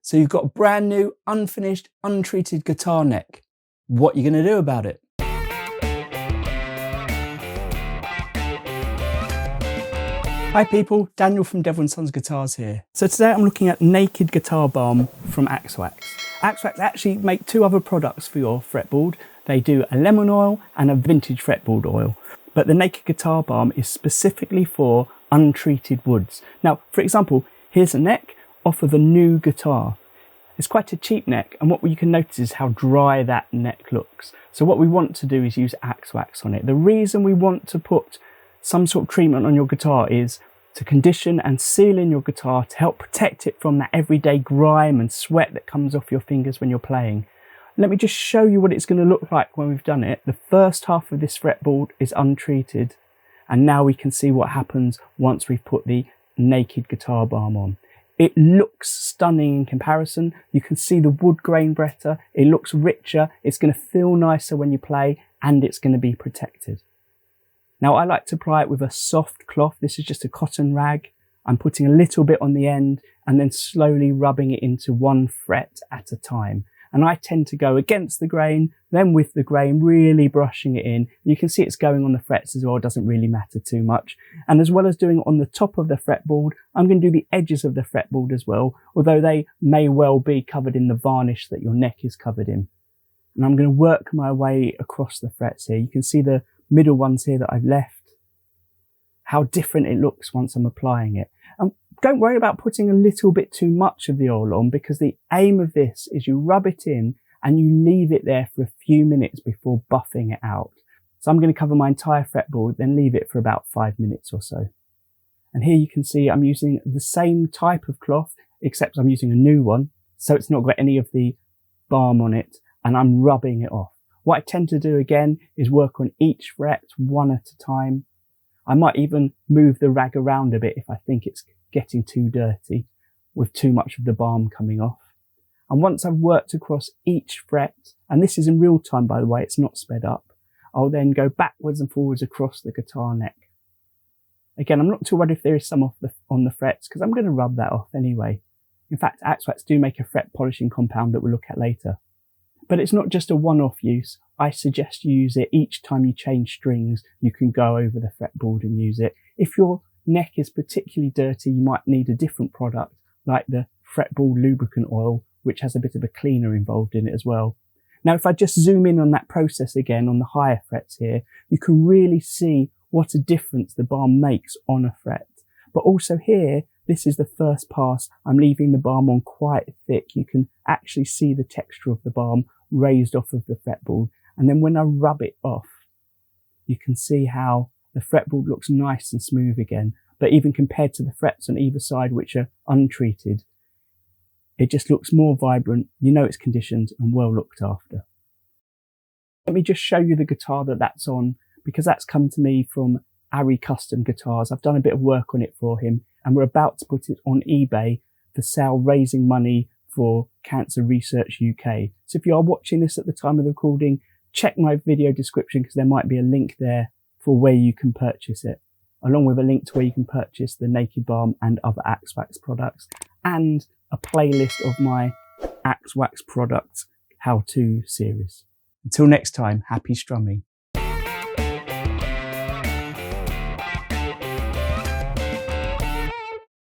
So you've got a brand new, unfinished, untreated guitar neck. What are you going to do about it? Hi people, Daniel from Devil & Sons Guitars here. So today I'm looking at Naked Guitar Balm from Axwax. Axwax actually make two other products for your fretboard. They do a lemon oil and a vintage fretboard oil. But the Naked Guitar Balm is specifically for untreated woods. Now, for example, here's a neck off of a new guitar. It's quite a cheap neck, and what you can notice is how dry that neck looks. So what we want to do is use Axwax on it. The reason we want to put some sort of treatment on your guitar is to condition and seal in your guitar to help protect it from that everyday grime and sweat that comes off your fingers when you're playing. Let me just show you what it's going to look like when we've done it. The first half of this fretboard is untreated, and now we can see what happens once we've put the Naked Guitar Balm on. It looks stunning in comparison. You can see the wood grain better. It looks richer. It's going to feel nicer when you play, and it's going to be protected. Now I like to apply it with a soft cloth. This is just a cotton rag. I'm putting a little bit on the end and then slowly rubbing it into one fret at a time. And I tend to go against the grain, then with the grain, really brushing it in. You can see it's going on the frets as well. It doesn't really matter too much. And as well as doing it on the top of the fretboard, I'm going to do the edges of the fretboard as well, although they may well be covered in the varnish that your neck is covered in. And I'm going to work my way across the frets here. You can see the middle ones here that I've left, how different it looks once I'm applying it. And don't worry about putting a little bit too much of the oil on, because the aim of this is you rub it in and you leave it there for a few minutes before buffing it out. So I'm going to cover my entire fretboard, then leave it for about 5 minutes or so. And here you can see I'm using the same type of cloth, except I'm using a new one, so it's not got any of the balm on it, and I'm rubbing it off. What I tend to do again is work on each fret one at a time. I might even move the rag around a bit if I think it's getting too dirty with too much of the balm coming off. And once I've worked across each fret, and this is in real time by the way, it's not sped up, I'll then go backwards and forwards across the guitar neck. Again, I'm not too worried if there is some on the frets, because I'm going to rub that off anyway. In fact, Axwax do make a fret polishing compound that we'll look at later. But it's not just a one-off use. I suggest you use it each time you change strings. You can go over the fretboard and use it. If your neck is particularly dirty, you might need a different product like the fretboard lubricant oil, which has a bit of a cleaner involved in it as well. Now, if I just zoom in on that process again on the higher frets here, you can really see what a difference the balm makes on a fret. But also here, this is the first pass. I'm leaving the balm on quite thick. You can actually see the texture of the balm raised off of the fretboard. And then when I rub it off, you can see how the fretboard looks nice and smooth again. But even compared to the frets on either side, which are untreated, it just looks more vibrant. You know it's conditioned and well looked after. Let me just show you the guitar that's on, because that's come to me from Ari Custom Guitars. I've done a bit of work on it for him, and we're about to put it on eBay for sale, raising money for Cancer Research UK. So if you are watching this at the time of the recording, check my video description, because there might be a link there for where you can purchase it, along with a link to where you can purchase the Naked Balm and other Axwax products, and a playlist of my Axwax products how-to series. Until next time, happy strumming.